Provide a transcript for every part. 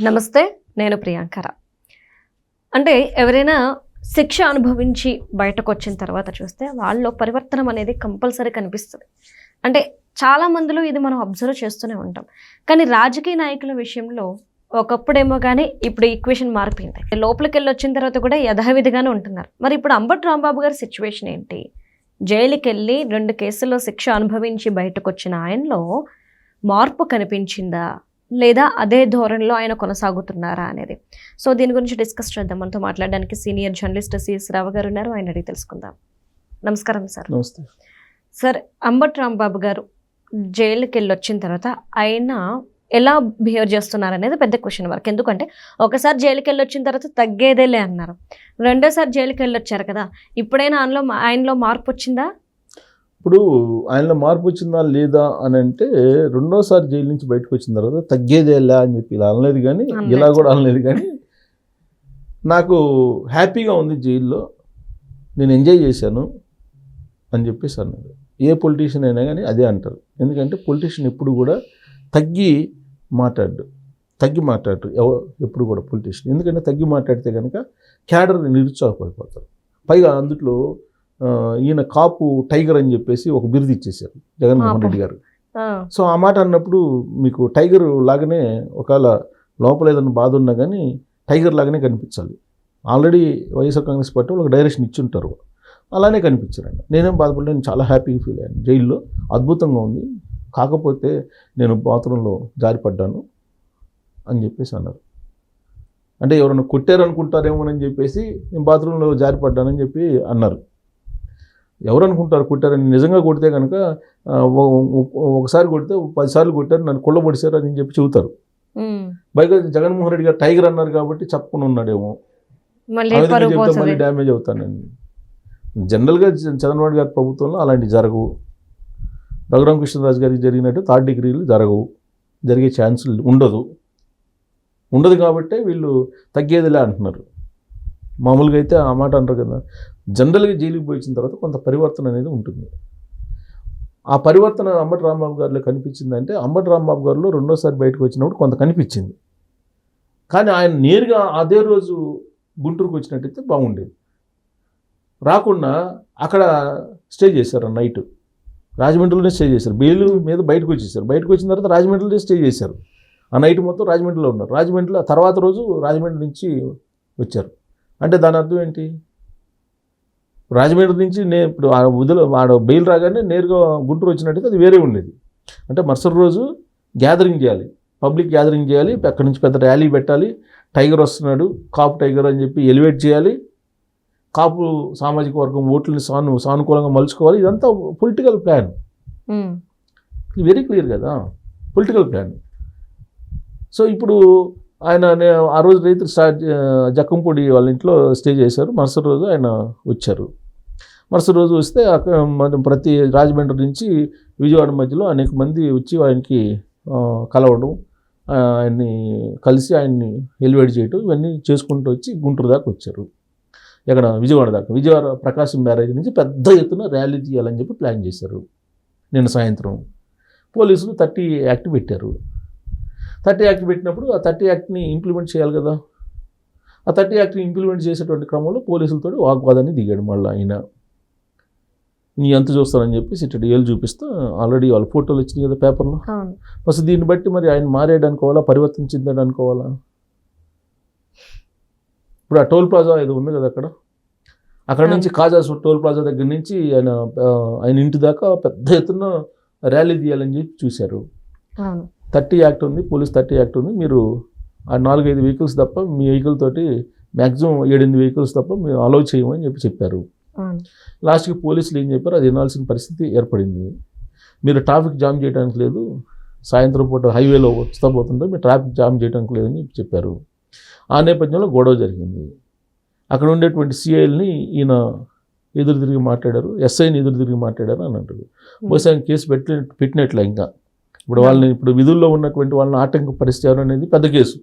నమస్తే, నేను ప్రియాంకర. అంటే ఎవరైనా శిక్ష అనుభవించి బయటకొచ్చిన తర్వాత చూస్తే వాళ్ళలో పరివర్తనం అనేది కంపల్సరీ కనిపిస్తుంది. అంటే చాలా మందిలో ఇది మనం అబ్జర్వ్ చేస్తూనే ఉంటాం. కానీ రాజకీయ నాయకుల విషయంలో ఒకప్పుడేమో కానీ ఇప్పుడు ఈక్వేషన్ మారిపోయింది. లోపలికి వెళ్ళి వచ్చిన తర్వాత కూడా యథావిధిగానే ఉంటున్నారు. మరి ఇప్పుడు అంబటి రాంబాబు గారి సిచ్యువేషన్ ఏంటి? జైలుకి వెళ్ళి 2 కేసుల్లో శిక్ష అనుభవించి బయటకు వచ్చిన ఆయనలో మార్పు కనిపించిందా, లేదా అదే ధోరణిలో ఆయన కొనసాగుతున్నారా అనేది. సో దీని గురించి డిస్కస్ చేద్దాం. మనతో మాట్లాడడానికి సీనియర్ జర్నలిస్ట్ సిఎస్ రావు గారు ఉన్నారు. ఆయన అడిగి తెలుసుకుందాం. నమస్కారం సార్. నమస్తే సార్, అంబటి రాంబాబు గారు జైలుకి వెళ్ళి వచ్చిన తర్వాత ఆయన ఎలా బిహేవ్ చేస్తున్నారు అనేది పెద్ద క్వశ్చన్ మార్క్. ఎందుకంటే ఒకసారి జైలుకి వెళ్ళి వచ్చిన తర్వాత తగ్గేదేలే అన్నారు, రెండోసారి జైలుకి వెళ్ళి వచ్చారు కదా, ఇప్పుడైనా ఆయనలో మార్పు వచ్చిందా? ఇప్పుడు ఆయనలో మార్పు వచ్చిందా లేదా అని అంటే, రెండోసారి జైలు నుంచి బయటకు వచ్చిన తర్వాత తగ్గేదేలా అని చెప్పి ఇలా అనలేదు, కానీ ఇలా కూడా అనలేదు. కానీ నాకు హ్యాపీగా ఉంది జైల్లో, నేను ఎంజాయ్ చేశాను అని చెప్పేసి అన్నారు. ఏ పొలిటీషియన్ అయినా కానీ అదే అంటారు. ఎందుకంటే పొలిటీషియన్ ఎప్పుడు కూడా తగ్గి మాట్లాడు ఎప్పుడు కూడా పొలిటీషియన్. ఎందుకంటే తగ్గి మాట్లాడితే కనుక క్యాడర్ నిరుత్సాహపడిపోతారు. పైగా అందుట్లో ఈయన కాపు టైగర్ అని చెప్పేసి ఒక బిరుదు ఇచ్చేశారు జగన్మోహన్ రెడ్డి గారు. సో ఆ మాట అన్నప్పుడు మీకు టైగర్ లాగానే, ఒకవేళ లోపల ఏదైనా బాధ ఉన్నా కానీ టైగర్ లాగానే కనిపించాలి. ఆల్రెడీ వైఎస్ఆర్ కాంగ్రెస్ పార్టీ వాళ్ళకి డైరెక్షన్ ఇచ్చుంటారు, అలానే కనిపించారండి. నేనేం బాధపడలేదు, చాలా హ్యాపీగా ఫీల్ అయ్యాను. జైల్లో అద్భుతంగా ఉంది, కాకపోతే నేను బాత్రూంలో జారిపడ్డాను అని చెప్పేసి అన్నారు. అంటే ఎవరైనా కొట్టారనుకుంటారేమోనని చెప్పేసి నేను బాత్రూంలో జారిపడ్డానని చెప్పి అన్నారు. ఎవరు అనుకుంటారు కొట్టారని? నిజంగా కొడితే కనుక ఒకసారి కొడితే 10 సార్లు కొట్టారు, నన్ను కొల్లబొడిశారు అని చెప్పి చెబుతారు. పైగా జగన్మోహన్ రెడ్డి గారు టైగర్ అన్నారు కాబట్టి చెప్పకుండా ఉన్నాడేమో, చెప్తే మళ్ళీ డ్యామేజ్ అవుతానండి. జనరల్గా చంద్రబాబు గారి ప్రభుత్వంలో అలాంటివి జరగవు. రఘురామకృష్ణరాజు గారికి జరిగినట్టు 3rd డిగ్రీలు జరగవు, జరిగే ఛాన్సులు ఉండదు కాబట్టి వీళ్ళు తగ్గేదిలే అంటున్నారు. మామూలుగా అయితే ఆ మాట అంటారు కదా. జనరల్గా జైలుకి పోయించిన తర్వాత కొంత పరివర్తన అనేది ఉంటుంది. ఆ పరివర్తన అంబటి రాంబాబు గారిలో కనిపించిందంటే, అంబటి రాంబాబు గారిలో రెండోసారి బయటకు వచ్చినప్పుడు కొంత కనిపించింది. కానీ ఆయన నేరుగా అదే రోజు గుంటూరుకు వచ్చినట్టయితే బాగుండేది. రాకుండా అక్కడ స్టే చేశారు, నైట్ రాజమండ్రిలోనే స్టే చేశారు. బెయిల్ మీద బయటకు వచ్చేసారు. బయటకు వచ్చిన తర్వాత రాజమండ్రిలో స్టే చేశారు. ఆ నైట్ మొత్తం రాజమండ్రిలో ఉన్నారు. రాజమండ్రిలో తర్వాత రోజు రాజమండ్రి నుంచి వచ్చారు. అంటే దాని అర్థం ఏంటి? రాజమండ్రి నుంచి ఇప్పుడు ఆడ బెయిల్ రాగానే నేరుగా గుంటూరు వచ్చినట్టయితే అది వేరే ఉండేది. అంటే మరుసటి రోజు గ్యాదరింగ్ చేయాలి, పబ్లిక్ గ్యాదరింగ్ చేయాలి, అక్కడి నుంచి పెద్ద ర్యాలీ పెట్టాలి, టైగర్ వస్తున్నాడు, కాపు టైగర్ అని చెప్పి ఎలివేట్ చేయాలి, కాపు సామాజిక వర్గం ఓట్లని సానుకూలంగా మలుచుకోవాలి. ఇదంతా పొలిటికల్ ప్లాన్, వెరీ క్లియర్ కదా, పొలిటికల్ ప్లాన్. సో ఇప్పుడు ఆయన ఆ రోజు రైతులు జక్కంపూడి వాళ్ళ ఇంట్లో స్టే చేశారు. మరుసటి రోజు ఆయన వచ్చారు. మరుసటి రోజు వస్తే ప్రతి రాజమండ్రి నుంచి విజయవాడ మధ్యలో అనేక మంది వచ్చి ఆయనకి కలవడం, ఆయన్ని కలిసి ఆయన్ని ఎలివేట్ చేయడం, ఇవన్నీ చేసుకుంటూ వచ్చి గుంటూరు దాకా వచ్చారు. ఎక్కడ? విజయవాడ దాకా. విజయవాడ ప్రకాశం బ్యారేజ్ నుంచి పెద్ద ఎత్తున ర్యాలీ తీయాలని చెప్పి ప్లాన్ చేశారు. నిన్న సాయంత్రం పోలీసులు 30 యాక్ట్ పెట్టారు. 30 యాక్ట్ పెట్టినప్పుడు ఆ 30 యాక్ట్ని ఇంప్లిమెంట్ చేయాలి కదా. ఆ 30 యాక్ట్ని ఇంప్లిమెంట్ చేసేటువంటి క్రమంలో పోలీసులతో వాగ్వాదాన్ని దిగాడు. మళ్ళీ ఆయన నీ ఎంత చూస్తానని చెప్పేసి ఇటు ఏళ్ళు చూపిస్తా, ఆల్రెడీ వాళ్ళ ఫోటోలు వచ్చినాయి కదా పేపర్లో. ఫస్ట్ దీన్ని బట్టి మరి ఆయన మారాడు అనుకోవాలా, పరివర్తన చెందాడు అనుకోవాలా? ఇప్పుడు ఆ టోల్ ప్లాజా ఏదో ఉంది కదా, అక్కడ నుంచి కాజా టోల్ ప్లాజా దగ్గర నుంచి ఆయన ఇంటి దాకా పెద్ద ఎత్తున ర్యాలీ తీయాలని చెప్పి చూశారు. 30 యాక్ట్ ఉంది, పోలీస్ 30 యాక్ట్ ఉంది. మీరు ఆ 4-5 వెహికల్స్ తప్ప, మీ వెహికల్ తోటి మ్యాక్సిమం 7-8 వెహికల్స్ తప్ప మీరు అలౌ చేయమని చెప్పారు. లాస్ట్కి పోలీసులు ఏం చెప్పారు, అది వినాల్సిన పరిస్థితి ఏర్పడింది. మీరు ట్రాఫిక్ జామ్ చేయడానికి లేదు, సాయంత్రం పూట హైవేలో వస్తా పోతుంటే మీరు ట్రాఫిక్ జామ్ చేయడానికి లేదని చెప్పారు. ఆ నేపథ్యంలో గొడవ జరిగింది. అక్కడ ఉండేటువంటి సిఐల్ని ఈయన ఎదురు తిరిగి మాట్లాడారు, ఎస్ఐని ఎదురు తిరిగి మాట్లాడారు అని అంటారు. బహుశా ఆయన కేసు పెట్టినట్లే. ఇంకా ఇప్పుడు వాళ్ళని, ఇప్పుడు విధుల్లో ఉన్నటువంటి వాళ్ళని ఆటంకపరిచారు అనేది పెద్ద కేసు.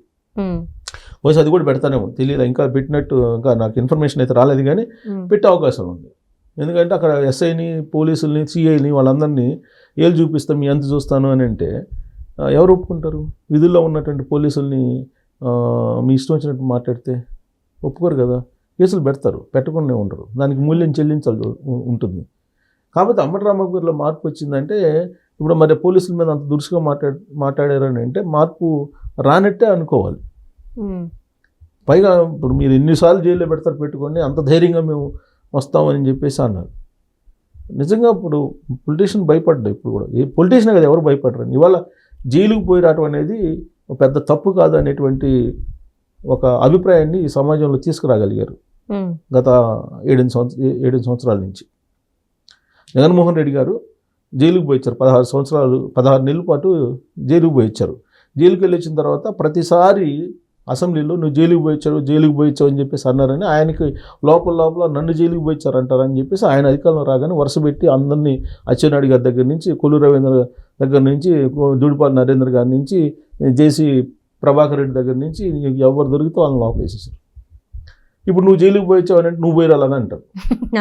బహుశా అది కూడా పెడతానేమో తెలియదు, ఇంకా పెట్టినట్టు ఇంకా నాకు ఇన్ఫర్మేషన్ అయితే రాలేదు, కానీ పెట్టే అవకాశం ఉంది. ఎందుకంటే అక్కడ ఎస్ఐని, పోలీసుల్ని, సిఐని వాళ్ళందరినీ ఏళ్ళు చూపిస్తాం, మీ ఎంత చూస్తాను అని అంటే ఎవరు ఒప్పుకుంటారు? విధుల్లో ఉన్నటువంటి పోలీసుల్ని మీ ఇష్టం వచ్చినట్టు మాట్లాడితే ఒప్పుకోరు కదా, కేసులు పెడతారు, పెట్టకుండా ఉండరు, దానికి మూల్యం చెల్లించాల్సి ఉంటుంది. కాబట్టి అంబటి రాంబాబు గారిలో మార్పు వచ్చిందంటే ఇప్పుడు మరి పోలీసుల మీద అంత దురుసుగా మాట్లాడారని అంటే మార్పు రానట్టే అనుకోవాలి. పైగా ఇప్పుడు మీరు ఎన్నిసార్లు జైల్లో పెడతారు పెట్టుకొని అంత ధైర్యంగా మేము వస్తామని చెప్పేసి అన్నారు. నిజంగా ఇప్పుడు పొలిటీషియన్ భయపడ్డారు. ఇప్పుడు కూడా ఏ పొలిటీషియన్ కదా ఎవరు భయపడరు. ఇవాళ జైలుకు పోయి రావడం అనేది పెద్ద తప్పు కాదు అనేటువంటి ఒక అభిప్రాయాన్ని ఈ సమాజంలో తీసుకురాగలిగారు గత 7 సంవత్సరాల నుంచి. జగన్మోహన్ రెడ్డి గారు జైలుకు పోయి వచ్చారు, 16 నెలల పాటు జైలుకు పోయి వచ్చారు. జైలుకి వెళ్ళి వచ్చిన తర్వాత ప్రతిసారి అసెంబ్లీలో నువ్వు జైలుకి పోయిచ్చావు అని చెప్పేసి అన్నారని ఆయనకి లోపల నన్ను జైలుకి పోయిచ్చారు అంటారని చెప్పేసి ఆయన అధికారంలో రాగానే వరుస పెట్టి అందరినీ అచ్చెన్నాయుడు గారి దగ్గర నుంచి, కొల్లు రవీంద్ర దగ్గర నుంచి, దూడిపాటి నరేంద్ర గారి నుంచి, జేసీ ప్రభాకర్ రెడ్డి దగ్గర నుంచి ఎవరు దొరికితే వాళ్ళని లోపలేసేసారు. ఇప్పుడు నువ్వు జైలుకి పోయిచ్చావు అంటే నువ్వు పోయి రాలని అంటారు.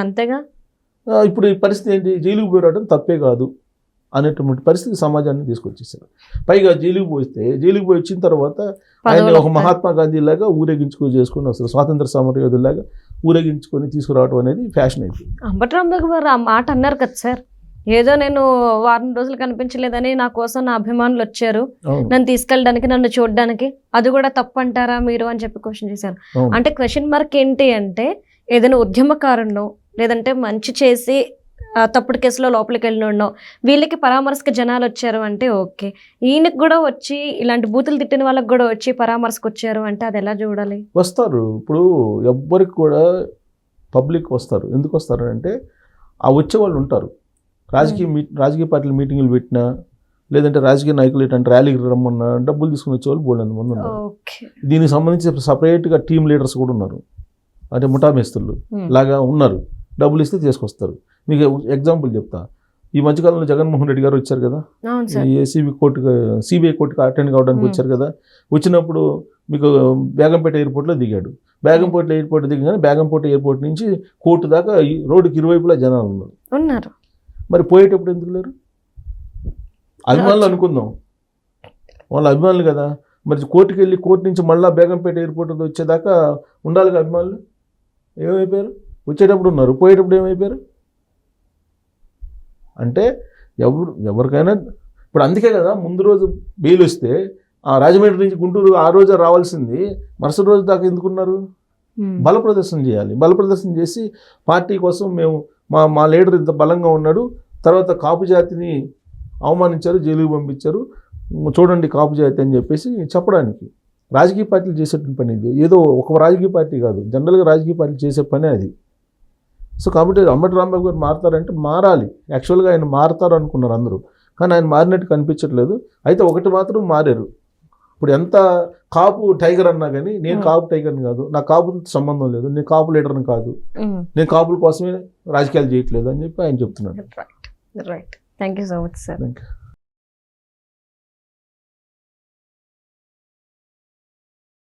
అంతేగా ఇప్పుడు ఈ పరిస్థితి ఏంటి? జైలుకి పోయి రావడం తప్పే కాదు అనేటువంటి పరిస్థితి సమాజాన్ని తీసుకొచ్చేసారు. పైగా జైలుకి పోయి వచ్చిన తర్వాత ఆయన ఒక మహాత్మా గాంధీ లాగా చేసుకొని వస్తారు, స్వాతంత్ర సమరయోధులాగా ఊరేగించుకొని తీసుకురావడం అనేది ఫ్యాషన్ అయిపోయింది. అంబటి రాంబాబు గారు ఆ మాట అన్నారు కదా సార్, ఏదో నేను వారం రోజులు కనిపించలేదని నా కోసం నా అభిమానులు వచ్చారు నన్ను తీసుకెళ్ళడానికి, నన్ను చూడడానికి, అది కూడా తప్పు అంటారా మీరు అని చెప్పి క్వశ్చన్ చేశారు. అంటే క్వశ్చన్ మార్క్ ఏంటి అంటే ఏదైనా ఉద్యమకారుణ్ణో లేదంటే మంచి చేసి తప్పుడు కేసులో లోపలికి వెళ్ళినో వీళ్ళకి పరామర్శకు జనాలు వచ్చారు అంటే ఓకే, ఈయనకు కూడా వచ్చి ఇలాంటి బూతులు తిట్టిన వాళ్ళకి కూడా వచ్చి పరామర్శకు వచ్చారు అంటే అది ఎలా చూడాలి? వస్తారు. ఇప్పుడు ఎవ్వరికి కూడా పబ్లిక్ వస్తారు. ఎందుకు వస్తారు అంటే ఆ వచ్చేవాళ్ళు ఉంటారు. రాజకీయ పార్టీలు మీటింగులు పెట్టినా లేదంటే రాజకీయ నాయకులు ఏంటంటే ర్యాలీకి రమ్మన్నా డబ్బులు తీసుకుని వచ్చేవాళ్ళు బోల్డ్ మంది ఉన్నారు. దీనికి సంబంధించి సపరేట్గా టీమ్ లీడర్స్ కూడా ఉన్నారు, అంటే ముఠామేస్తులు లాగా ఉన్నారు. డబ్బులు ఇస్తే తీసుకొస్తారు. మీకు ఎగ్జాంపుల్ చెప్తా. ఈ మధ్యకాలంలో జగన్మోహన్ రెడ్డి గారు వచ్చారు కదా, సిబిఐ కోర్టుకు అటెండ్ కావడానికి వచ్చారు కదా. వచ్చినప్పుడు మీకు బేగంపేట ఎయిర్పోర్ట్లో దిగాడు. బేగంపేట ఎయిర్పోర్ట్ దిగగానే బేగంపేట ఎయిర్పోర్ట్ నుంచి కోర్టు దాకా రోడ్డుకి ఇరువైపులా జనాలు ఉన్నారు. మరి పోయేటప్పుడు ఎందుకు లేరు? అభిమానులు అనుకుందాం, వాళ్ళ అభిమానులు కదా. మరి కోర్టుకి వెళ్ళి కోర్టు నుంచి మళ్ళీ బేగంపేట ఎయిర్పోర్ట్ వచ్చేదాకా ఉండాలిగా అభిమానులు. ఏమైపోయారు? వచ్చేటప్పుడు ఉన్నారు, పోయేటప్పుడు ఏమైపోయారు? అంటే ఎవరికైనా ఇప్పుడు అందుకే కదా ముందు రోజు బెయిల్ వస్తే ఆ రాజమండ్రి నుంచి గుంటూరు ఆ రోజు రావాల్సింది మరుసటి రోజు దాకా ఎందుకున్నారు? బల ప్రదర్శన చేయాలి. బల ప్రదర్శన చేసి పార్టీ కోసం మేము మా లీడర్ ఇంత బలంగా ఉన్నాడు, తర్వాత కాపు జాతిని అవమానించారు, జైలుకి పంపించారు, చూడండి కాపు జాతి అని చెప్పేసి చెప్పడానికి రాజకీయ పార్టీలు చేసేటువంటి పని ఇది. ఏదో ఒక రాజకీయ పార్టీ కాదు, జనరల్గా రాజకీయ పార్టీలు చేసే పనే అది. సో కాబట్టి అంబటి రాంబాబు గారు మారతారంటే మారాలి. యాక్చువల్గా ఆయన మారతారు అనుకున్నారు అందరూ, కానీ ఆయన మారినట్టు కనిపించట్లేదు. అయితే ఒకటి మాత్రం మారారు. ఇప్పుడు ఎంత కాపు టైగర్ అన్నా కానీ నేను కాపు టైగర్ని కాదు, నా కాపులతో సంబంధం లేదు, నేను కాపు లీడర్ని కాదు, నేను కాపుల కోసమే రాజకీయాలు చేయట్లేదు అని చెప్పి ఆయన చెప్తున్నాడు. Right. Thank you so much sir. Thank you.